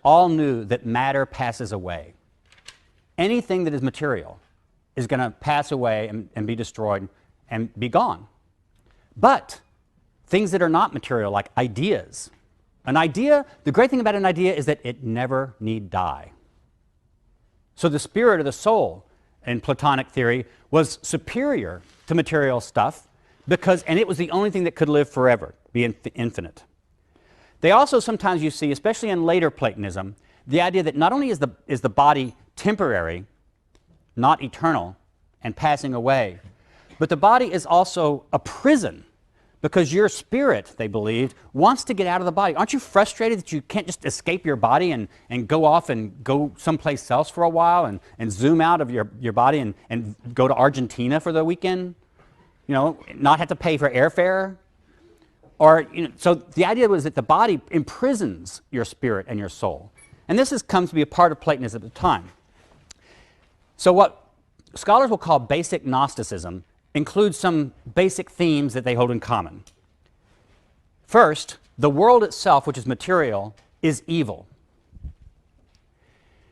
all knew that matter passes away. Anything that is material is going to pass away and be destroyed and be gone. But things that are not material, like ideas, an idea, the great thing about an idea is that it never need die. So the spirit or the soul in Platonic theory was superior to material stuff because, and it was the only thing that could live forever, be infinite. They also sometimes you see, especially in later Platonism, the idea that not only is the body temporary, not eternal, and passing away, but the body is also a prison because your spirit, they believed, wants to get out of the body. Aren't you frustrated that you can't just escape your body and go off and go someplace else for a while and zoom out of your body and go to Argentina for the weekend? You know, not have to pay for airfare? Or, you know, so the idea was that the body imprisons your spirit and your soul. And this comes to be a part of Platonism at the time. So what scholars will call basic Gnosticism includes some basic themes that they hold in common. First, the world itself, which is material, is evil.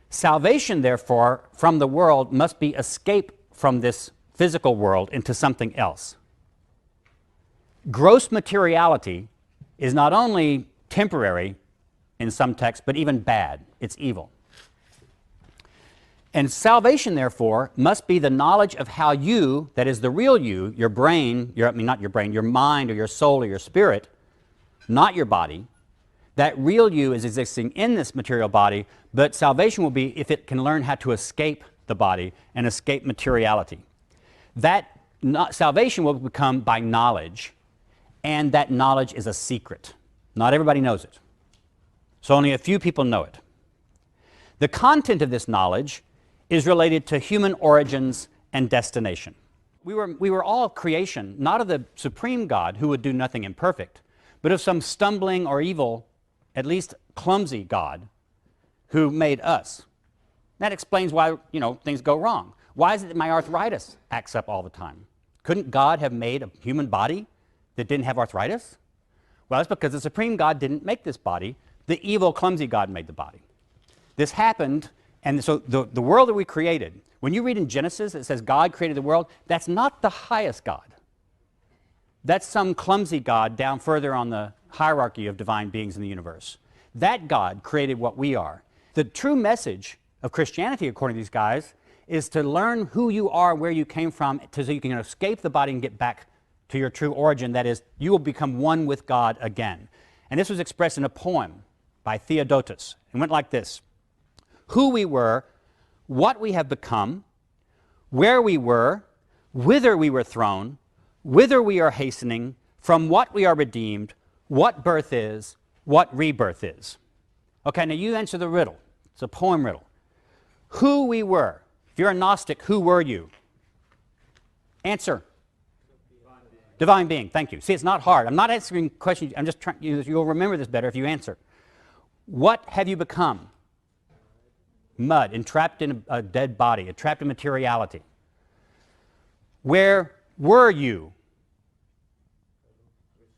Salvation, therefore, from the world must be escape from this physical world into something else. Gross materiality is not only temporary in some texts, but even bad. It's evil. And salvation, therefore, must be the knowledge of how you, that is the real you, your brain, not your brain, your mind or your soul or your spirit, not your body, that real you is existing in this material body, but salvation will be if it can learn how to escape the body and escape materiality. That salvation will become by knowledge, and that knowledge is a secret. Not everybody knows it. So only a few people know it. The content of this knowledge is related to human origins and destination. We were all creation, not of the supreme God who would do nothing imperfect, but of some stumbling or evil, at least clumsy God who made us. That explains why, things go wrong. Why is it that my arthritis acts up all the time? Couldn't God have made a human body that didn't have arthritis? Well, it's because the supreme God didn't make this body. The evil, clumsy God made the body. This happened. And so the world that we created, when you read in Genesis, it says God created the world, that's not the highest God. That's some clumsy God down further on the hierarchy of divine beings in the universe. That God created what we are. The true message of Christianity, according to these guys, is to learn who you are, where you came from, so you can escape the body and get back to your true origin. That is, you will become one with God again. And this was expressed in a poem by Theodotus. It went like this. Who we were, what we have become, where we were, whither we were thrown, whither we are hastening, from what we are redeemed, what birth is, what rebirth is. Okay, now you answer the riddle. It's a poem riddle. Who we were. If you're a Gnostic, who were you? Answer. Divine being. Thank you. See, it's not hard. I'm not answering questions. I'm just trying. You'll remember this better if you answer. What have you become? Mud, entrapped in a dead body, entrapped in materiality. Where were you?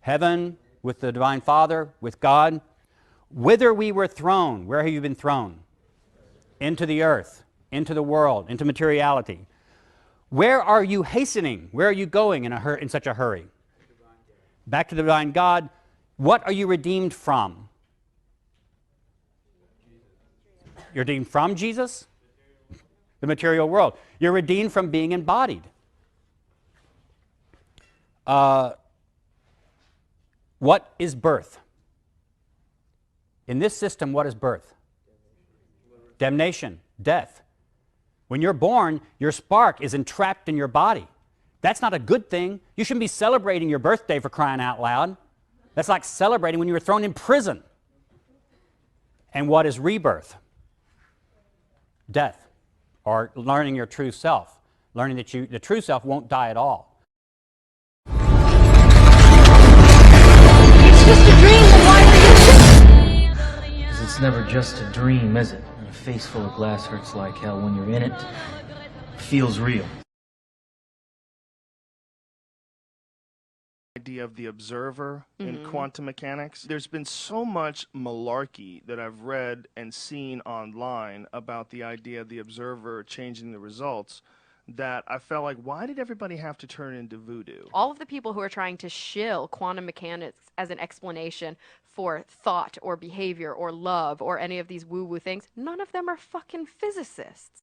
Heaven, with the Divine Father, with God. Whither we were thrown. Where have you been thrown? Into the earth, into the world, into materiality. Where are you hastening? Where are you going in such a hurry? Back to the Divine God. What are you redeemed from? You're redeemed from Jesus? The material world. You're redeemed from being embodied. What is birth? In this system, what is birth? Damnation, death. When you're born, your spark is entrapped in your body. That's not a good thing. You shouldn't be celebrating your birthday, for crying out loud. That's like celebrating when you were thrown in prison. And what is rebirth? Death, or learning your true self, learning that the true self won't die at all. It's just a dream, then why are you? Because it's never just a dream, is it? And a face full of glass hurts like hell. When you're in it, it feels real. idea of the observer in quantum mechanics. There's been so much malarkey that I've read and seen online about the idea of the observer changing the results that I felt like, why did everybody have to turn into voodoo? All of the people who are trying to shill quantum mechanics as an explanation for thought or behavior or love or any of these woo-woo things, none of them are fucking physicists.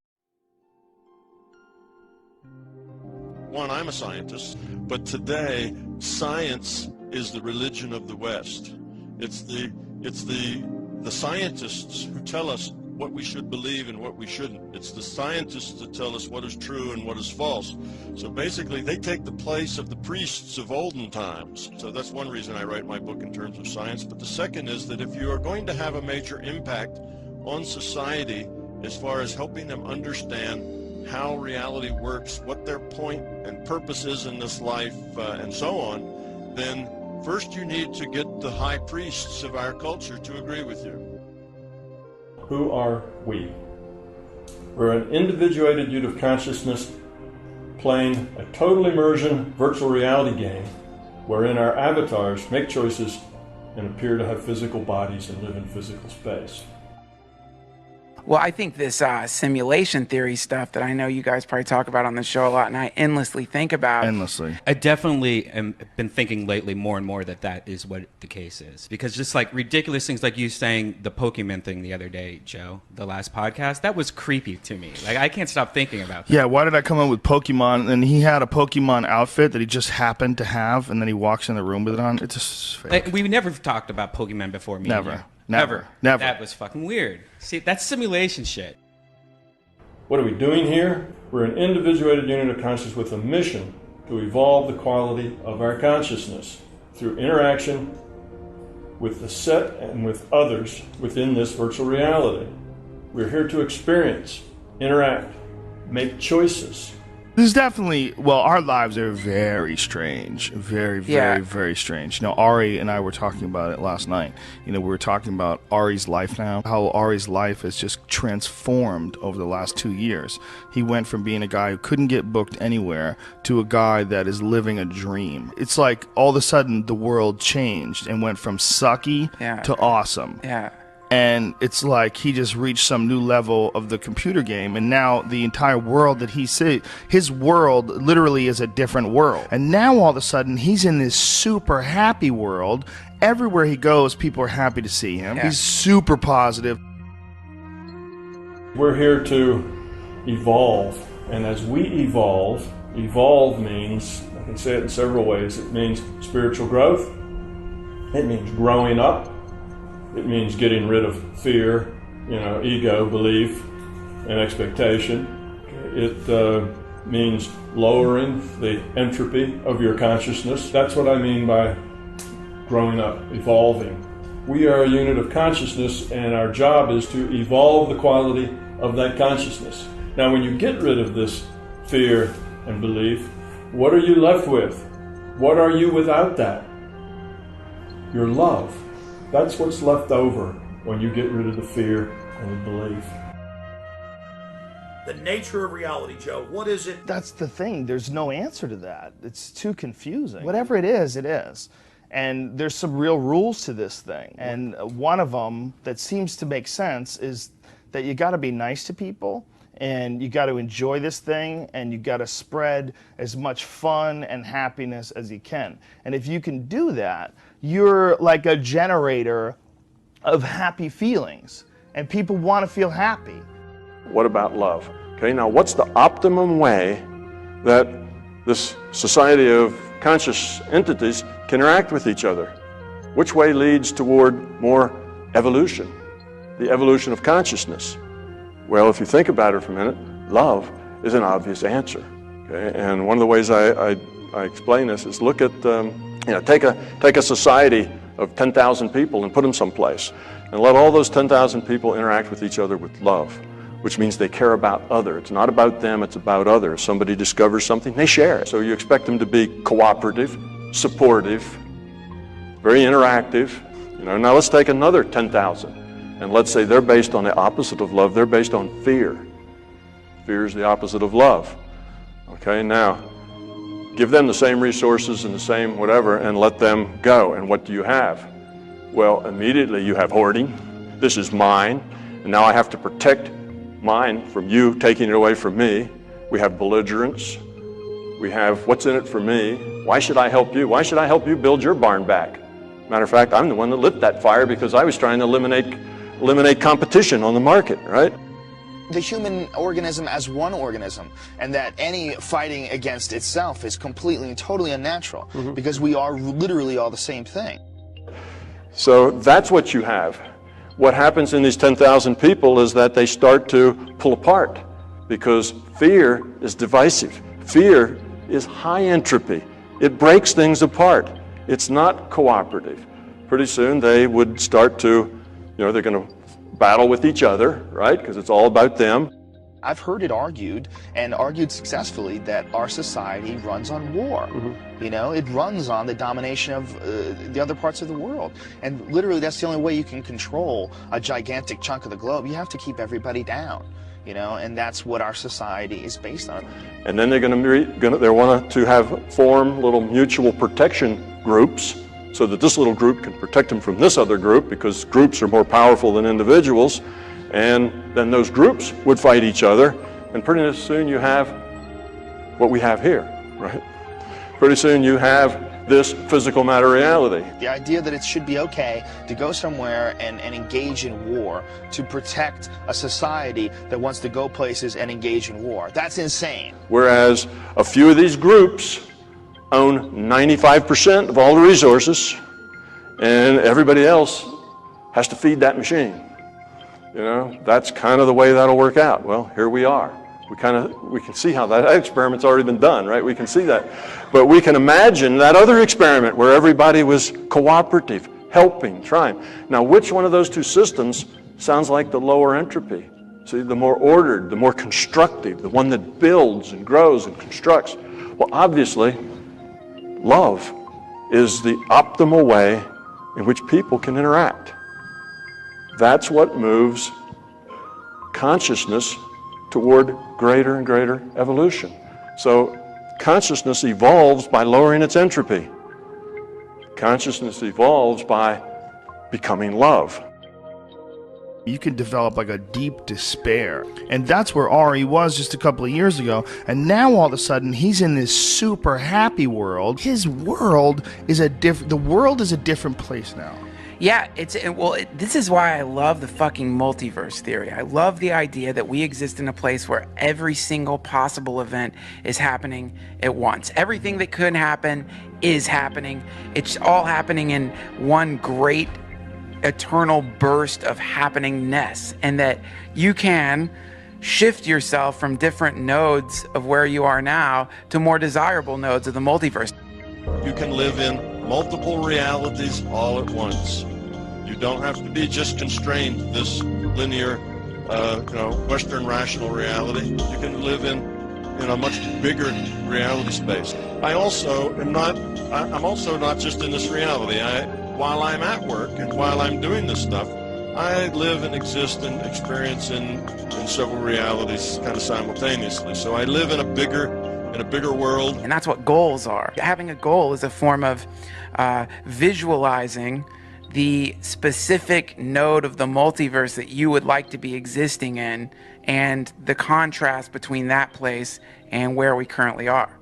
One, I'm a scientist, but today science is the religion of the West. It's the scientists who tell us what we should believe and what we shouldn't. It's the scientists that tell us what is true and what is false. So basically they take the place of the priests of olden times. So that's one reason I write my book in terms of science. But the second is that if you are going to have a major impact on society as far as helping them understand how reality works, what their point and purpose is in this life, and so on, then first you need to get the high priests of our culture to agree with you. Who are we? We're an individuated unit of consciousness playing a total immersion virtual reality game wherein our avatars make choices and appear to have physical bodies and live in physical space. Well, I think this simulation theory stuff that I know you guys probably talk about on the show a lot, and I endlessly think about. Endlessly. I definitely am been thinking lately more and more that is what the case is. Because just like ridiculous things like you saying the Pokemon thing the other day, Joe, the last podcast, that was creepy to me. Like, I can't stop thinking about that. Yeah, why did I come up with Pokemon? And he had a Pokemon outfit that he just happened to have, and then he walks in the room with it on. It's just fake. Like, we never talked about Pokemon before me. Never. And you. Never. That was fucking weird. See, that's simulation shit. What are we doing here? We're an individuated unit of consciousness with a mission to evolve the quality of our consciousness through interaction with the set and with others within this virtual reality. We're here to experience, interact, make choices. This is definitely, well, our lives are very strange. Very strange. You know, Ari and I were talking about it last night. You know, we were talking about Ari's life now, how Ari's life has just transformed over the last 2 years. He went from being a guy who couldn't get booked anywhere to a guy that is living a dream. It's like all of a sudden the world changed and went from sucky to awesome. Yeah. And it's like he just reached some new level of the computer game, and now the entire world that he sees, his world literally is a different world. And now all of a sudden he's in this super happy world. Everywhere he goes, people are happy to see him. Yeah. He's super positive. We're here to evolve, and as we evolve means, I can say it in several ways, it means spiritual growth, it means growing up, it means getting rid of fear, ego, belief, and expectation. It means lowering the entropy of your consciousness. That's what I mean by growing up, evolving. We are a unit of consciousness, and our job is to evolve the quality of that consciousness. Now, when you get rid of this fear and belief, what are you left with? What are you without that? Your love. That's what's left over when you get rid of the fear and the belief. The nature of reality, Joe, what is it? That's the thing. There's no answer to that. It's too confusing. Whatever it is, it is. And there's some real rules to this thing. And one of them that seems to make sense is that you got to be nice to people, and you got to enjoy this thing, and you got to spread as much fun and happiness as you can. And if you can do that, you're like a generator of happy feelings, and people want to feel happy. What about love? Okay, now what's the optimum way that this society of conscious entities can interact with each other? Which way leads toward more evolution? The evolution of consciousness. Well, if you think about it for a minute, love is an obvious answer. Okay? And one of the ways I explain this is look at, take a society of 10,000 people and put them someplace, and let all those 10,000 people interact with each other with love, which means they care about others. It's not about them, it's about others. Somebody discovers something, they share it. So you expect them to be cooperative, supportive, very interactive. Now let's take another 10,000. And let's say they're based on the opposite of love. They're based on fear. Fear is the opposite of love. Okay, now, give them the same resources and the same whatever and let them go. And what do you have? Well, immediately you have hoarding. This is mine, and now I have to protect mine from you taking it away from me. We have belligerence. We have what's in it for me. Why should I help you? Why should I help you build your barn back? Matter of fact, I'm the one that lit that fire because I was trying to eliminate competition on the market, right? The human organism as one organism, and that any fighting against itself is completely and totally unnatural, because we are literally all the same thing. So that's what you have. What happens in these 10,000 people is that they start to pull apart because fear is divisive. Fear is high entropy. It breaks things apart. It's not cooperative. Pretty soon they would start to, they're going to battle with each other, right? Because it's all about them. I've heard it argued, and argued successfully, that our society runs on war. It runs on the domination of the other parts of the world. And literally that's the only way you can control a gigantic chunk of the globe. You have to keep everybody down, and that's what our society is based on. And then they want to form little mutual protection groups so that this little group can protect them from this other group, because groups are more powerful than individuals. And then those groups would fight each other, and pretty soon you have what we have here, right? Pretty soon you have this physical matter reality. The idea that it should be okay to go somewhere and engage in war to protect a society that wants to go places and engage in war, that's insane. Whereas a few of these groups own 95% of all the resources, and everybody else has to feed that machine. That's kind of the way that'll work out. Well, here we are. We can see how that experiment's already been done, right? We can see that. But we can imagine that other experiment where everybody was cooperative, helping, trying. Now, which one of those two systems sounds like the lower entropy? See, the more ordered, the more constructive, the one that builds and grows and constructs. Well, obviously, love is the optimal way in which people can interact. That's what moves consciousness toward greater and greater evolution. So consciousness evolves by lowering its entropy. Consciousness evolves by becoming love. You can develop like a deep despair. And that's where Ari was just a couple of years ago. And now all of a sudden he's in this super happy world. His world is the world is a different place now. Yeah, this is why I love the fucking multiverse theory. I love the idea that we exist in a place where every single possible event is happening at once. Everything that could happen is happening. It's all happening in one great eternal burst of happeningness, and that you can shift yourself from different nodes of where you are now to more desirable nodes of the multiverse. You can live in multiple realities all at once. You don't have to be just constrained to this linear, Western rational reality. You can live in a much bigger reality space. I'm also not just in this reality. While I'm at work and while I'm doing this stuff, I live and exist and experience in several realities kind of simultaneously. So I live in a bigger world. And that's what goals are. Having a goal is a form of visualizing the specific node of the multiverse that you would like to be existing in, and the contrast between that place and where we currently are.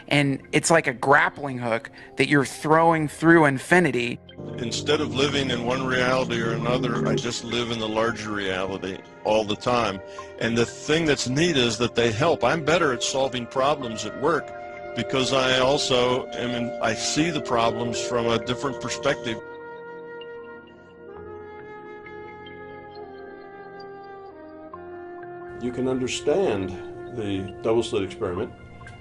And it's like a grappling hook that you're throwing through infinity. Instead of living in one reality or another, I just live in the larger reality all the time. And the thing that's neat is that they help. I'm better at solving problems at work because I see the problems from a different perspective. You can understand the double-slit experiment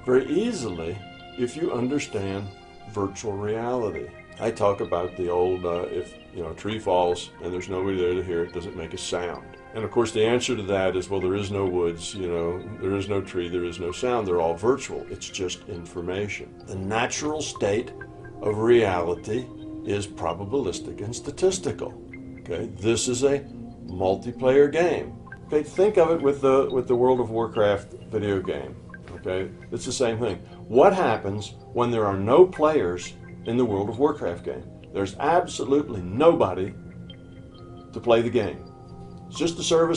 very easily if you understand virtual reality. I talk about the old, if a tree falls and there's nobody there to hear it, does it make a sound? And of course the answer to that is, well, there is no woods, there is no tree, there is no sound, they're all virtual. It's just information. The natural state of reality is probabilistic and statistical. Okay, this is a multiplayer game. Okay, think of it with the World of Warcraft video game. Okay, it's the same thing. What happens when there are no players in the World of Warcraft game? There's absolutely nobody to play the game. It's just a service